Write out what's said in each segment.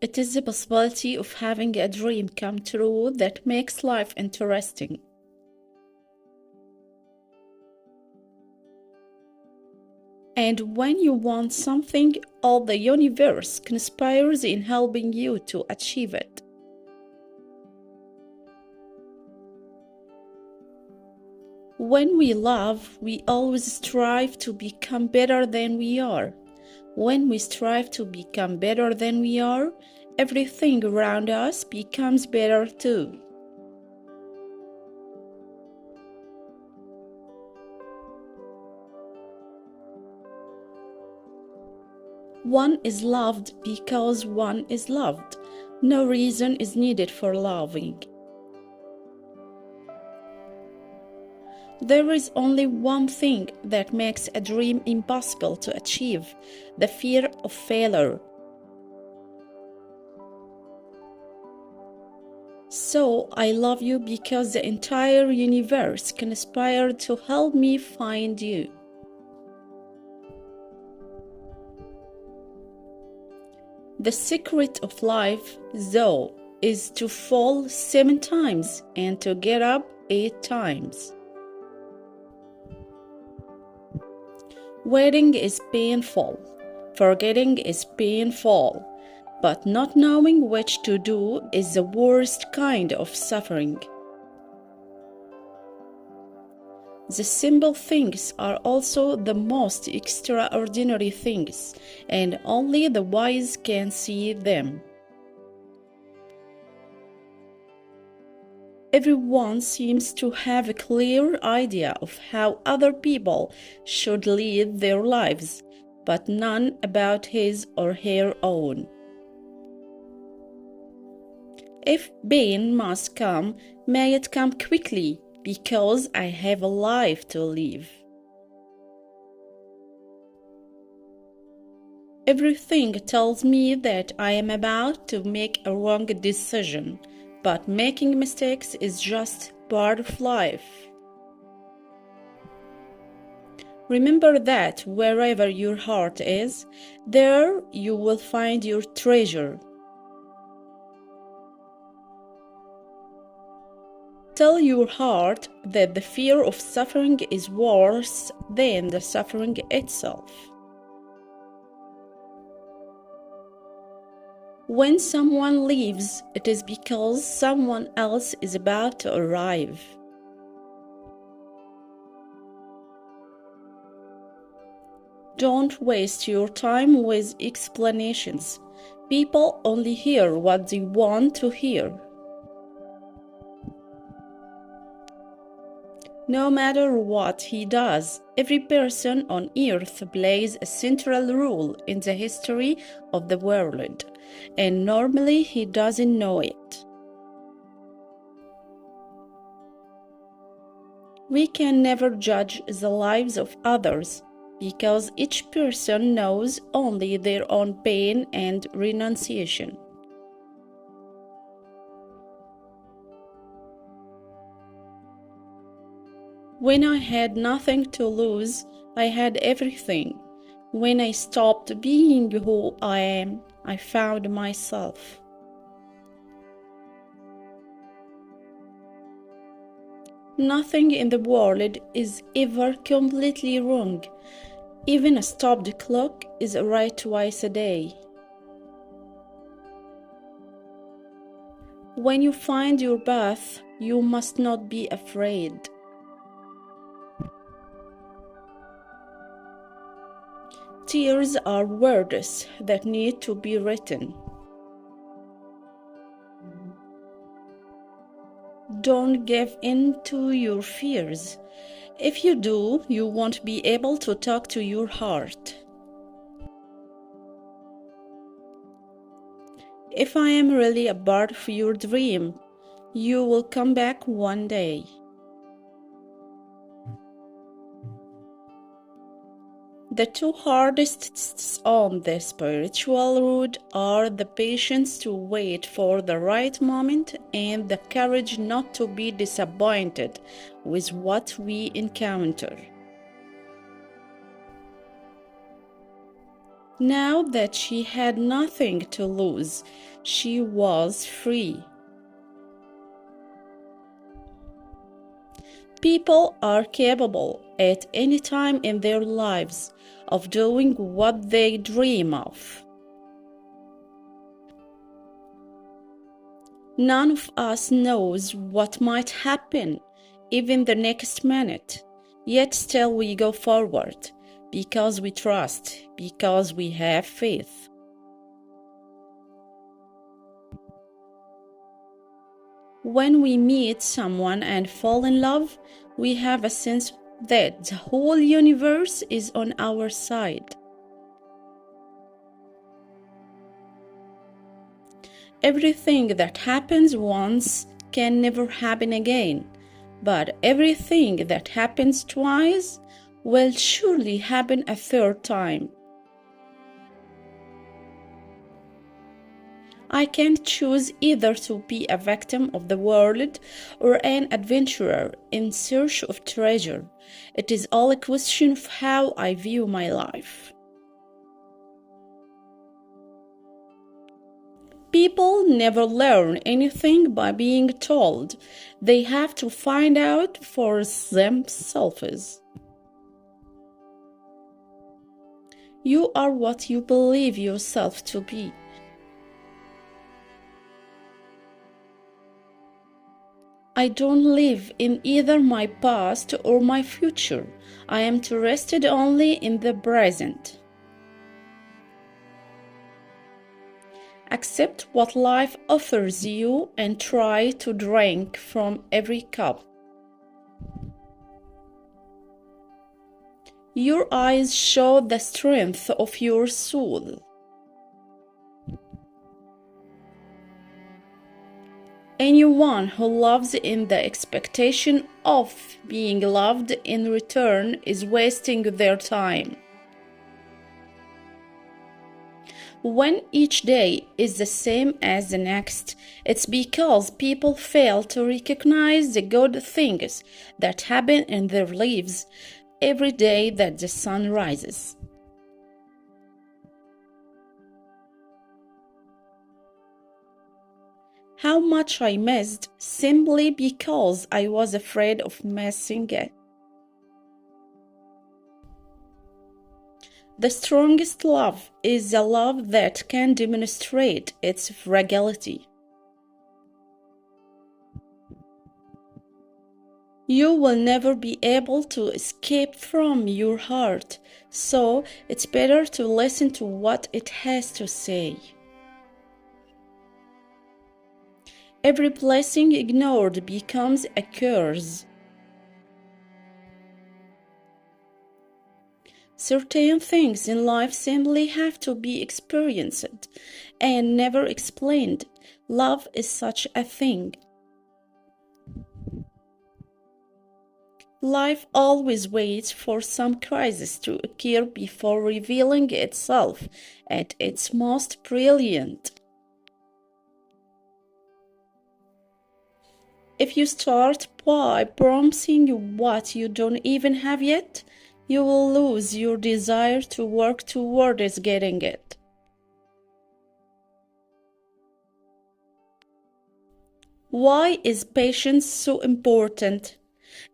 It is the possibility of having a dream come true that makes life interesting. And when you want something, all the universe conspires in helping you to achieve it. When we love, we always strive to become better than we are. When we strive to become better than we are, everything around us becomes better too. One is loved because one is loved. No reason is needed for loving. There is only one thing that makes a dream impossible to achieve: the fear of failure. So I love you because the entire universe conspired to help me find you. The secret of life, though, is to fall 7 times and to get up 8 times. Waiting is painful, forgetting is painful, but not knowing which to do is the worst kind of suffering. The simple things are also the most extraordinary things, and only the wise can see them. Everyone seems to have a clear idea of how other people should lead their lives, but none about his or her own. If pain must come, may it come quickly, because I have a life to live. Everything tells me that I am about to make a wrong decision, but making mistakes is just part of life. Remember that wherever your heart is, there you will find your treasure. Tell your heart that the fear of suffering is worse than the suffering itself. When someone leaves, it is because someone else is about to arrive. Don't waste your time with explanations. People only hear what they want to hear. No matter what he does, every person on earth plays a central role in the history of the world, and normally he doesn't know it. We can never judge the lives of others, because each person knows only their own pain and renunciation. When I had nothing to lose, I had everything. When I stopped being who I am, I found myself. Nothing in the world is ever completely wrong. Even a stopped clock is right twice a day. When you find your path, you must not be afraid. Tears are words that need to be written. Don't give in to your fears. If you do, you won't be able to talk to your heart. If I am really a part of your dream, you will come back one day. The two hardest tests on the spiritual road are the patience to wait for the right moment and the courage not to be disappointed with what we encounter. Now that she had nothing to lose, she was free. People are capable at any time in their lives of doing what they dream of. None of us knows what might happen, even the next minute. Yet still we go forward, because we trust, because we have faith. When we meet someone and fall in love, we have a sense that the whole universe is on our side. Everything that happens once can never happen again, but everything that happens twice will surely happen a third time. I can't choose either to be a victim of the world or an adventurer in search of treasure. It is all a question of how I view my life. People never learn anything by being told. They have to find out for themselves. You are what you believe yourself to be. I don't live in either my past or my future. I am interested only in the present. Accept what life offers you and try to drink from every cup. Your eyes show the strength of your soul. Anyone who loves in the expectation of being loved in return is wasting their time. When each day is the same as the next, it's because people fail to recognize the good things that happen in their lives every day that the sun rises. How much I missed simply because I was afraid of missing it. The strongest love is a love that can demonstrate its fragility. You will never be able to escape from your heart, so it's better to listen to what it has to say. Every blessing ignored becomes a curse. Certain things in life simply have to be experienced and never explained. Love is such a thing. Life always waits for some crisis to occur before revealing itself at its most brilliant. If you start by promising what you don't even have yet, you will lose your desire to work towards getting it. Why is patience so important?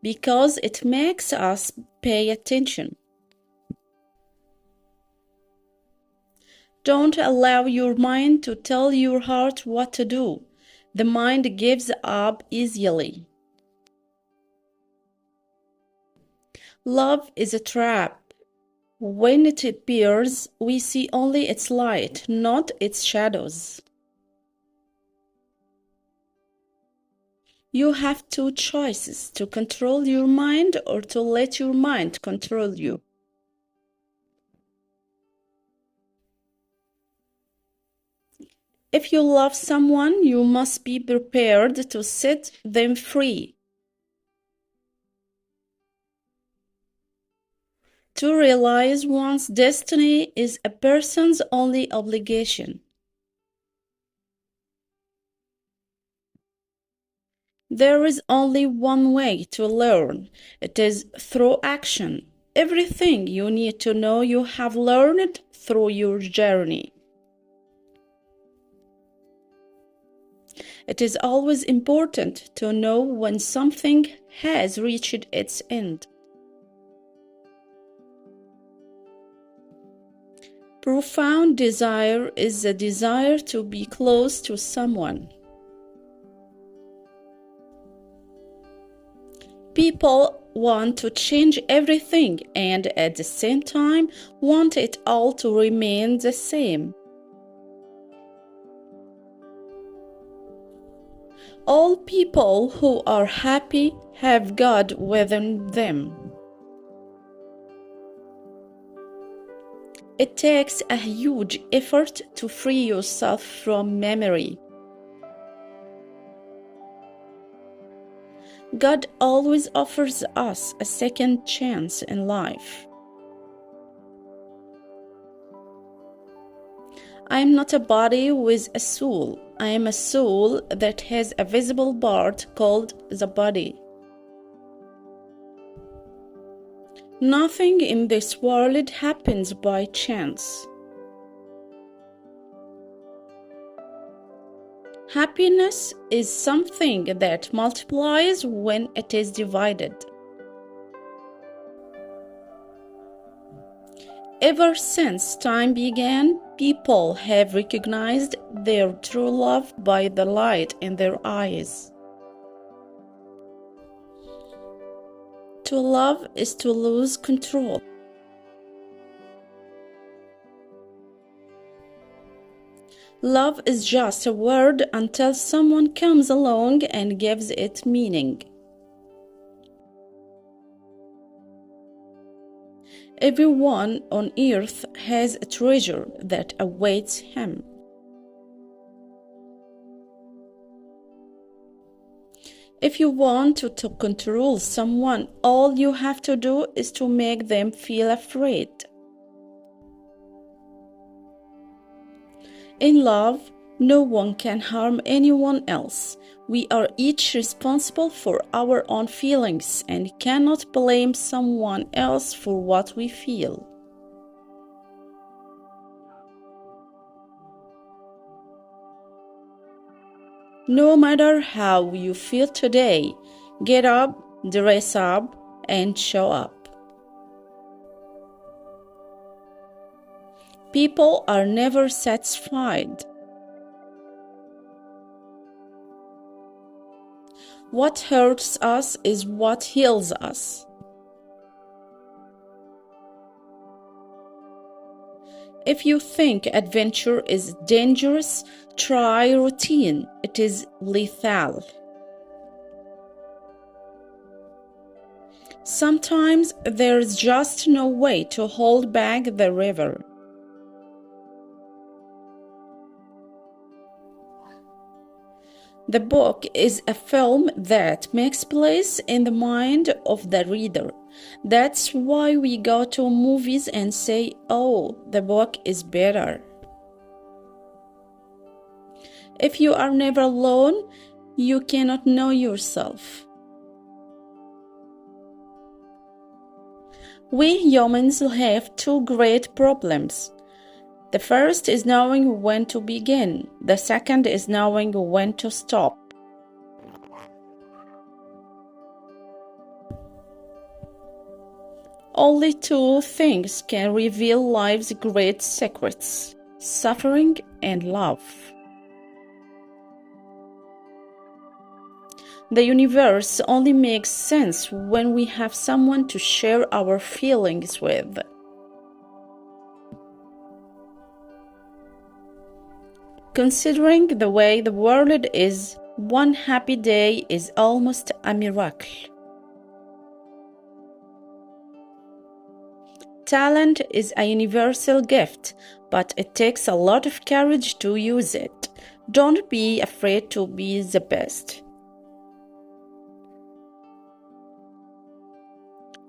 Because it makes us pay attention. Don't allow your mind to tell your heart what to do. The mind gives up easily. Love is a trap. When it appears, we see only its light, not its shadows. You have two choices: to control your mind or to let your mind control you. If you love someone, you must be prepared to set them free. To realize one's destiny is a person's only obligation. There is only one way to learn. It is through action. everything you need to know you have learned through your journey. It is always important to know when something has reached its end. Profound desire is the desire to be close to someone. People want to change everything and at the same time want it all to remain the same. All people who are happy have God within them. It takes a huge effort to free yourself from memory. God always offers us a second chance in life. I am not a body with a soul. I am a soul that has a visible part called the body. Nothing in this world happens by chance. Happiness is something that multiplies when it is divided. Ever since time began, people have recognized their true love by the light in their eyes. To love is to lose control. Love is just a word until someone comes along and gives it meaning. Everyone on earth has a treasure that awaits him. If you want to control someone, all you have to do is to make them feel afraid. In love, no one can harm anyone else. We are each responsible for our own feelings and cannot blame someone else for what we feel. No matter how you feel today, get up, dress up, and show up. People are never satisfied. What hurts us is what heals us. If you think adventure is dangerous, try routine. It is lethal. Sometimes there is just no way to hold back the river. The book is a film that makes place in the mind of the reader. That's why we go to movies and say, "Oh, the book is better." If you are never alone, you cannot know yourself. We humans have two great problems. The first is knowing when to begin. The second is knowing when to stop. Only two things can reveal life's great secrets: suffering and love. The universe only makes sense when we have someone to share our feelings with. Considering the way the world is, one happy day is almost a miracle. Talent is a universal gift, but it takes a lot of courage to use it. Don't be afraid to be the best.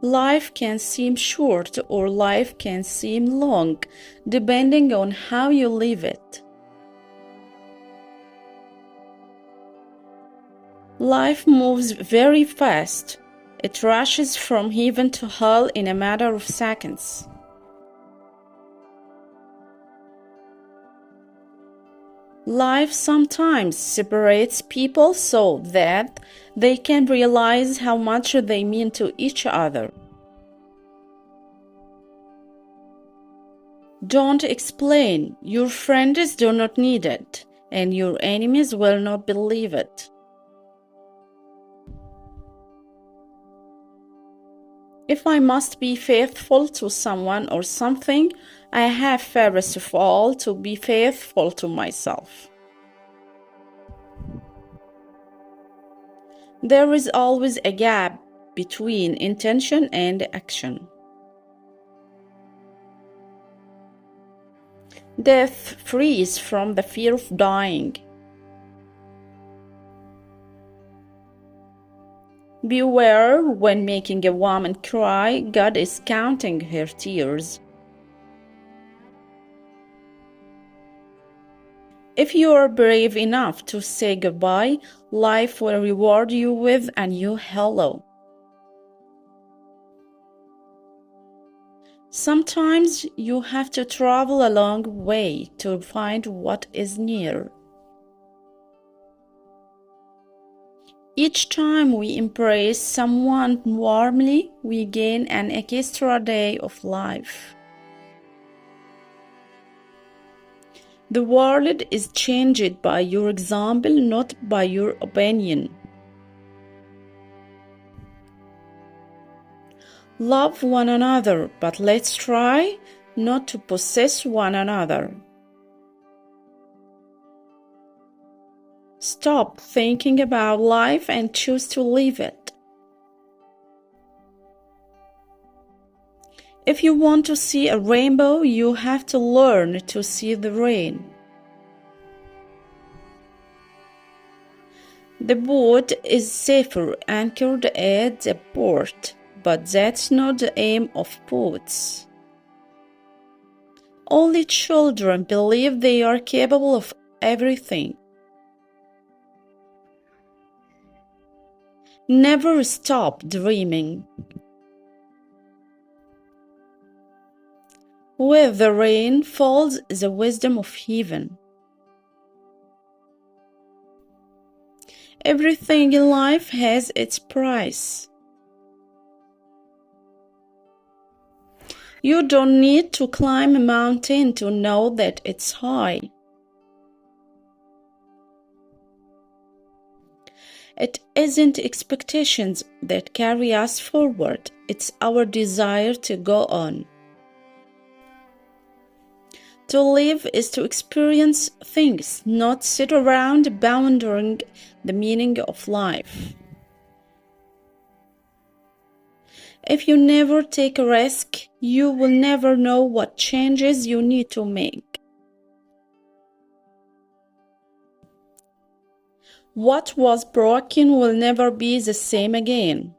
Life can seem short or life can seem long, depending on how you live it. Life moves very fast. It rushes from heaven to hell in a matter of seconds. Life sometimes separates people so that they can realize how much they mean to each other. Don't explain. Your friends do not need it, and your enemies will not believe it. If I must be faithful to someone or something, I have first of all to be faithful to myself. There is always a gap between intention and action. Death frees from the fear of dying. Beware when making a woman cry, God is counting her tears. If you are brave enough to say goodbye, life will reward you with a new hello. Sometimes you have to travel a long way to find what is near. Each time we embrace someone warmly, we gain an extra day of life. The world is changed by your example, not by your opinion. Love one another, but let's try not to possess one another. Stop thinking about life and choose to live it. If you want to see a rainbow, you have to learn to see the rain. The boat is safer anchored at the port, but that's not the aim of boats. Only children believe they are capable of everything. Never stop dreaming. Where the rain falls the wisdom of heaven. Everything in life has its price. You don't need to climb a mountain to know that it's high. It isn't expectations that carry us forward, it's our desire to go on. To live is to experience things, not sit around pondering the meaning of life. If you never take a risk, you will never know what changes you need to make. What was broken will never be the same again.